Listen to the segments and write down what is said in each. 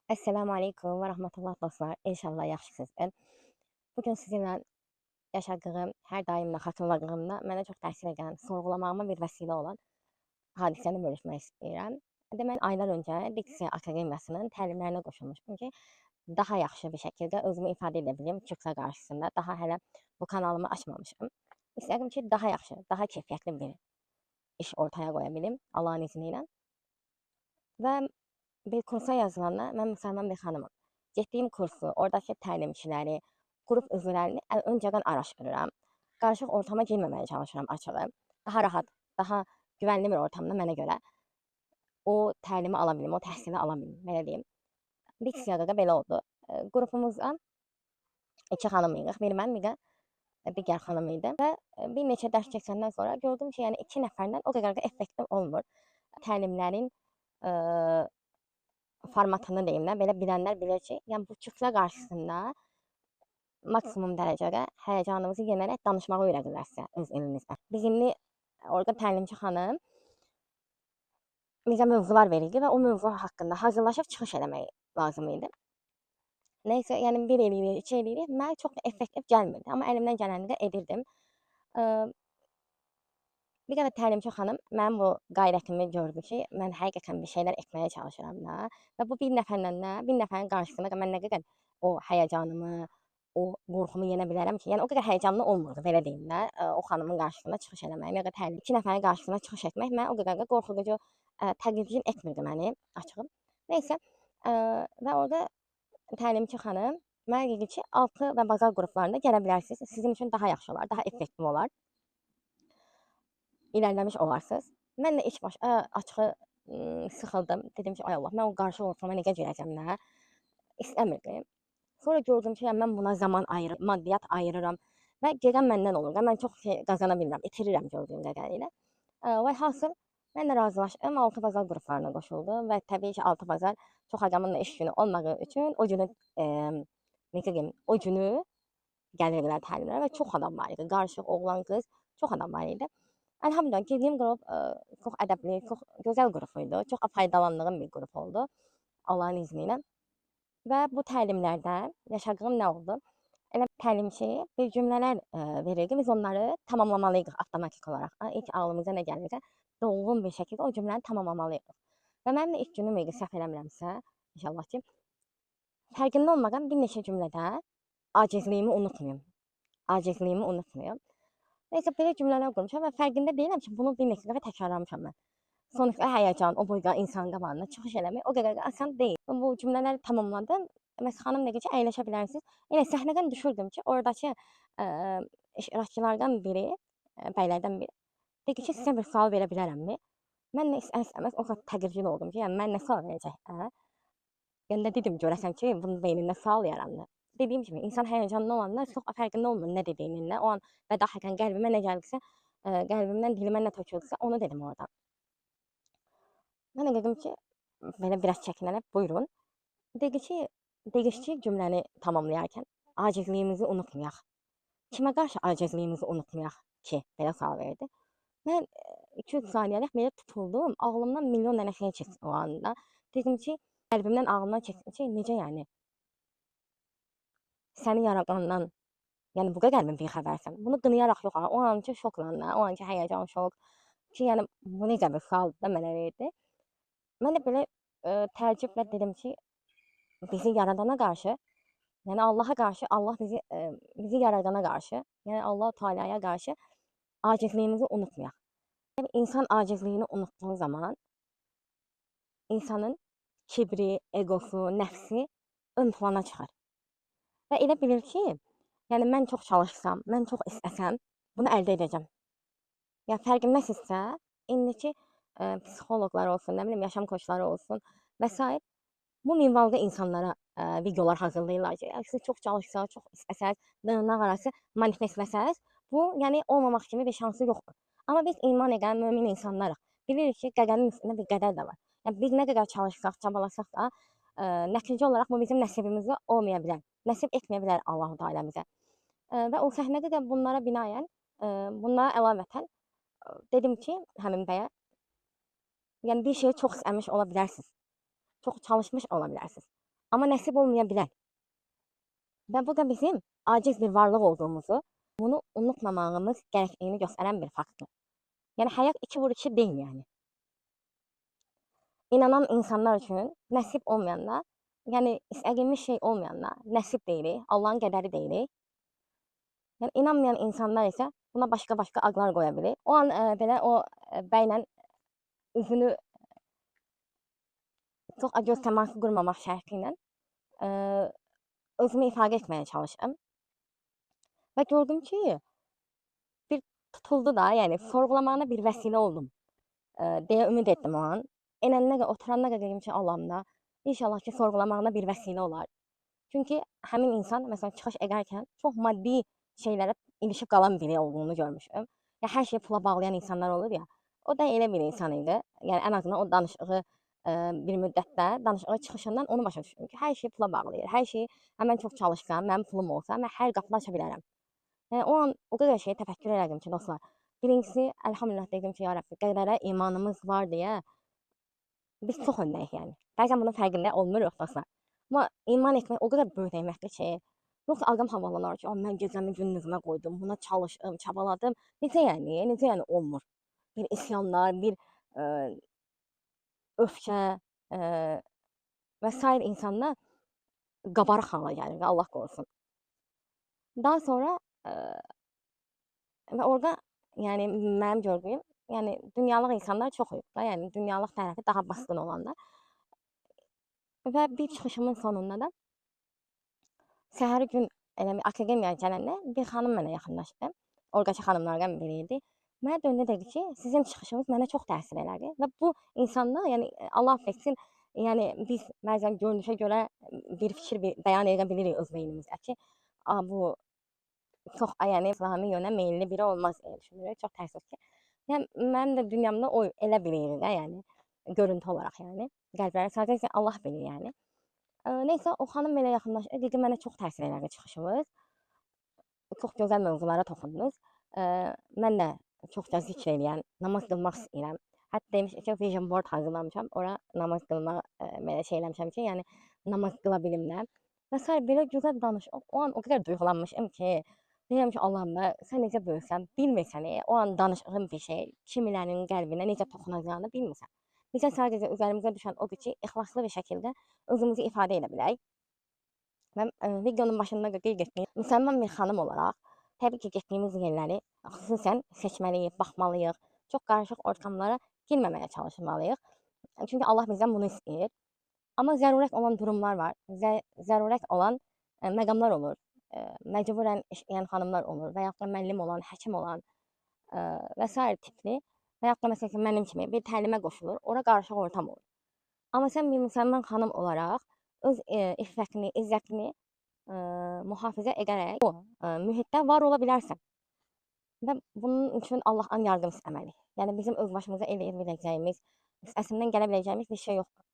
Esselamu Aleyküm və Rahmetullah dostlar. İnşallah yaxşısınızdır. Bugün sizinlə yaşadığım, hər daim xatırladığımda mənə çox təsir edən, sorğulamağıma bir vəsilə olan hadisəni bölüşmək istəyirəm. Deməli, aylar öncə Diksiya Akademiyasının təlimlərinə qoşulmuşdum ki, daha yaxşı bir şəkildə özümü ifadə edə bilim kütlə qarşısında. Daha hələ bu kanalımı açmamışım. İstərdim ki, daha yaxşı, daha keyfiyyətli bir iş ortaya qoya bilim Allahın izni ilə. Və bir kursa yazılanda mən müsəlman bir xanımam. Getdiyim kursu, oradakı təlimçiləri, qrup üzvlərini öncədən araşdırıram. Qarışıq ortama girməməyə çalışıram açığı. Daha rahat, daha güvənli bir ortamda mənə görə o təlimi ala bilim, o təhsili ala bilim, belə deyim. Diksiyada da belə oldu. Qrupumuzda iki xanım idik, bir mən, bir də digər xanım idi və bir neçə dərs keçəndən sonra gördüm ki, yəni iki nəfərdən o qədər də effektiv olmur. Təlimlərin formatını deyim də, belə bilənlər bilir ki, yəni bu kütlə qarşısında maksimum dərəcədə həyəcanımızı yenərək danışmağı öyrədirlər sizə öz elinizdə. Bizimli orada təlimçi xanım bizə mövzular verildi və o mövzu haqqında hazırlaşıb çıxış eləmək lazım idi. Nəysə, yəni bir eləyirik, iki eləyirik, mənə çox da effektiv gəlmirdi, amma əlimdən gələni də edirdim. Bir qədər təlimçi xanım mənim bu qayrətimi gördü ki, mən həqiqətən bir şeylər etməyə çalışıram da və bu bir nəfərlə də, bir nəfərin qarşısında mən nə qədər o həyəcanımı, o qorxumu yenə bilərəm ki, yəni o qədər həyəcanlı olmurdu, belə deyim də, o xanımın qarşısında çıxış eləməyim ya da təlim. İki nəfərin qarşısında çıxış etmək mənə o qədər də qorxuducu, tədirgin etmirdi məni açığı. Nəysə, və orada təlimçi xanım mənə dedi ki, altı və bazar qruplarında gələ bilərsiniz. Sizin üçün daha yaxşı olar, daha effektiv olar. İlerləmiş olarsınız. Mən də ilk başta açığı sıxıldım. Dedim ki, ay Allah, mən o qarşı ortama necə girəcəm də? İstəmirdim. Sonra gördüm ki, yəni mən buna zaman ayırıram, maddiyyat ayırıram və gedən məndən olur. Mən çox şey qazana bilmirəm, itirirəm gördüyüm qədərilə. Və hasıl mən də razılaşdım, 6 bazar qruplarına qoşuldum və təbii ki, 6 bazar çox adamın da iş günü olmadığı üçün o günü necə deyim, o günü gəlirdilər təlimlərə və çox adam var idi. Qarışıq oğlan, qız, çox adam var idi. Elhamdülillah girdiyim qrup çox ədəbli, çox gözəl qrup idi. Çox faydalandığım bir qrup oldu Allahın izni ilə. Və bu təlimlərdə yaşadığım nə oldu? Elə təlimçi bir cümlələr verirdi. Biz onları tamamlamalıydıq avtomatik olaraq. İlk ağlımıza nə gəlirsə, dolğun bir şəkildə o cümləni tamamlamalıydıq. Və mənim də ilk günüm idi, səhv eləmirəmsə, inşallah ki, fərqində olmadan bir neçə cümlədə acizliyimi unutmayım. Acizliyimi unutmayım. Neysə, belə cümlələr qurmuşam və fərqində deyiləm ki, bunu bir neçə dəfə təkrarlamışam mən. Sonuçta həyəcan, o boyda insan qabağında çıxış eləmək o qədər də asan deyil. Bu cümlələri tamamladım. Məs xanım dedi ki, əyləşə bilərsiniz. Elə səhnədən düşürdüm ki, oradakı iştirakçılardan biri, bəylərdən biri dedi ki, sizə bir sual verə bilərəmmi? Mən də istər-istəməz o qədər tədirgin oldum ki, yəni mən nə sual verəcək? Yəni nə dedim görəsən ki, bunun beynində sual yarandı. Dediyim kimi, insan həyəcanlı olanda çox fərqində olmur nə dediyinin, nə o an bədahətən qəlbimə nə gəldisə, qəlbimdən dilimə nə töküldüsə, onu dedim orada. Mən də dedim ki, belə biraz çəkinərək, buyurun. Dedi ki, degişçi cümləni tamamlayarkən acizliyimizi unutmayaq. Kimə qarşı acizliyimizi unutmayaq ki, belə sual verdi. Mən 2-3 saniyəlik belə tutuldum, ağlımdan milyon dənə şey keçdi o anda. Dedim ki, qəlbimdən ağlımdan keçdi ki, necə yəni? Səni yaradandan, yəni bu qədərmi bixəbərsən? Bunu qınayaraq yox, o anki şokla, o anki həyəcan, şok ki, yəni bu necə bir sualdır da mənə verdi. Mən də belə təəccüblə dedim ki, bizi yaradana qarşı, yəni Allaha qarşı, Allah bizi yaradana qarşı, yəni Allah Teala'ya qarşı acizliyimizi unutmayaq. Yəni insan acizliyini unutduğu zaman insanın kibri, egosu, nəfsi ön plana çıxar. Və elə bilir ki, yəni mən çox çalışsam, mən çox istəsəm, bunu əldə edəcəm. Yəni fərqindəsinizsə, indiki psixoloqlar olsun, nə bilim, yaşam koçları olsun və s. bu minvalda insanlara videolar hazırlayırlar ki, siz çox çalışsaq, çox istəsəz, dırnaq arası manifestləsəz, bu yəni olmamaq kimi bir şansı yoxdur. Amma biz iman edən mömin insanlarıq. Bilirik ki, qədərin üstündə bir qədər də var. Yəni biz nə qədər çalışsaq, çabalasaq da, nəticə olaraq bu bizim nəsibimizdə olmaya bilər. Nəsib etməyə bilər Allah-u Teala bizə. Və o səhnədə də bunlara binaən, bunlara əlavətən dedim ki, həmin bəyə, yəni bir şeyi çox istəmiş ola bilərsiniz. Çox çalışmış ola bilərsiniz. Amma nəsib olmaya bilər. Və bu da bizim aciz bir varlıq olduğumuzu, bunu unutmamağımız gərəkdiyini göstərən bir faktdır. Yəni həyat 2 vur 2 deyil yəni. İnanan insanlar üçün nəsib olmayanlar, yəni istədiyimiz şey olmayanlar nəsib deyirik, Allahın qədəri deyirik. Yəni inanmayan insanlar isə buna başqa-başqa adlar qoya bilir. O an belə o bəylə üzünü çox göz təması qurmamaq şərti ilə özümü ifadə etməyə çalışdım və gördüm ki, bir tutuldu da, yəni sorğulamağına bir vəsilə oldum deyə ümid etdim o an. Enəndən oturandan dedim ki, Allahım da, inşallah ki, sorğulamağına bir vəsilə olar. Çünki həmin insan məsələn çıxış edərkən çox maddi şeylərə ilişib qalan biri olduğunu görmüşdüm. Ya hər şeyi pula bağlayan insanlar olur ya. O da elə bir insan idi. Yəni ən azından o danışığı bir müddətdə danışığı çıxışından onu başa düşdüm ki, hər şeyi pula bağlayır. Hər şeyi mən çox çalışsam, mənim pulum olsa, mən hər qapını aça bilərəm. Yəni o an o qədər şey təfəkkür elədim ki, dostlar. Birincisi, əlhamdülillah dedim ki, ya Rəbbi, qədərə imanımız var deyə biz çox öndəyik yəni. Bəzən bunun fərqində olmuruq dostlar. Amma iman etmək o qədər böyük nemətdir ki, yoxsa adam havalanır ki, mən gecəmi gündüzümə qoydum, buna çalışdım, çabaladım. Necə yəni? Necə yəni olmur? Bir isyanlar, bir öfkə və sair insanlar qabarıq hala gəlir, Allah qorusun. Daha sonra və orada yəni mənim gördüyüm, yəni dünyalıq insanlar çox olur da, yəni dünyalıq tərəfi daha basqın olanlar. Və bir çıxışımın sonunda da səhəri gün elə bir akademiyaya gələndə bir xanım mənə yaxınlaşdı. Oradakı xanımlardan biri idi. Mənə döndü dedi ki, sizin çıxışınız mənə çox təsir elədi və bu insanlar, yəni Allah affetsin, yəni biz bəzən görünüşə görə bir fikir bəyan edə bilirik öz beynimizdə ki, bu çox yəni İslami yönə meyilli biri olmaz deyə düşünürük. Çox təəssüf ki. Yəni mənim də dünyamda o elə biri idi də, yəni görüntü olaraq yəni. Qəlbləri sadəcə Allah bilir yəni. Neysə o xanım belə yaxınlaşdı, dedi mənə çox təsir elədi çıxışınız. Çox gözəl mövzulara toxundunuz. Mən də çoxca zikr eləyən, namaz qılmaq istəyirəm. Hətta demişdim ki, vision board hazırlamışam. Ora namaz qılmaq belə şey eləmişəm ki, yəni namaz qıla bilim də. Və sair belə gözəl danışıb. O an o qədər duyğulanmışam ki, deyirəm ki, Allahım da sən necə böyüksən, bilmirsən, o an danışdığın bir şey kimilərin qəlbinə necə toxunacağını bilmirsən. Bizə sadəcə üzərimizə düşən odur ki, ixlaslı bir şəkildə özümüzü ifadə edə bilək. Və videonun başında da qeyd etdiyim, müsəlman bir xanım olaraq təbii ki, getdiyimiz yerləri xüsusən seçməliyik, baxmalıyıq. Çox qarışıq ortamlara girməməyə çalışmalıyıq. Çünki Allah bizdən bunu istəyir. Amma zərurət olan durumlar var. Zərurət olan məqamlar olur. Məcburən işləyən xanımlar olur və yaxud da müəllim olan, həkim olan və sair tipli və yaxud da məsələn mənim kimi bir təlimə qoşulur. Ora qarışıq ortam olur. Amma sən bir müsəlman xanım olaraq öz iffətini, izzətini mühafizə edərək o mühitdə var ola bilərsən. Və bunun üçün Allahdan yardım istəməliyik. Yəni bizim öz başımıza eləyə biləcəyimiz, üstəsindən gələ biləcəyimiz bir şey yoxdur.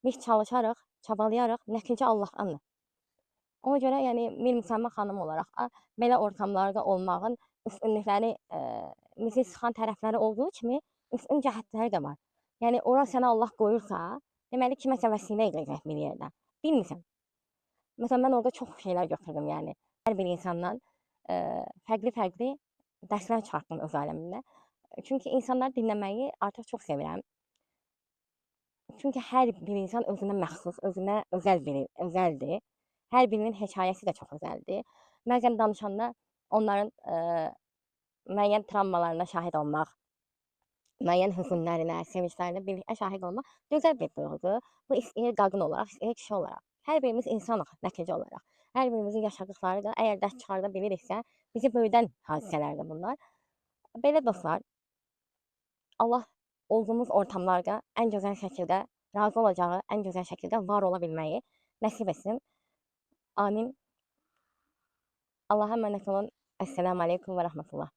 Biz çalışarıq, çabalayarıq, nəticə Allahdandır. Ona görə yəni bir müsəlman xanım olaraq belə ortamlarda olmağın üstünlükləri bizi sıxan tərəfləri olduğu kimi üstün cəhətləri də var. Yəni ora sənə Allah qoyursa, deməli kiməsə vəsilə edəcək bir yerdə. Bilmirsən. Məsələn mən orada çox şeylər götürdüm yəni. Hər bir insandan fərqli-fərqli dərslər çıxartdım öz aləmimdə. Çünki insanları dinləməyi artıq çox sevirəm. Çünki hər bir insan özünə məxsus, özünə özəldir. Hər birinin hekayəsi də çox özəldir. Bəzən danışanda onların müəyyən travmalarına şahid olmaq, müəyyən hüzünlərinə, sevinclərinə birlikdə şahid olmaq gözəl bir duyğudur. Bu istəyir qadın olaraq, istəyir kişi olaraq. Hər birimiz insanıq nəticə olaraq. Hər birimizin yaşadıqları da əgər dərs çıxarda biliriksə, bizi böyüdən hadisələrdir bunlar. Belə dostlar, Allah olduğumuz ortamlarda ən gözəl şəkildə razı olacağı, ən gözəl şəkildə var ola bilməyi nəsib etsin. Amin. Allah'a emanet olun. Esselamu Aleyküm ve Rahmetullah.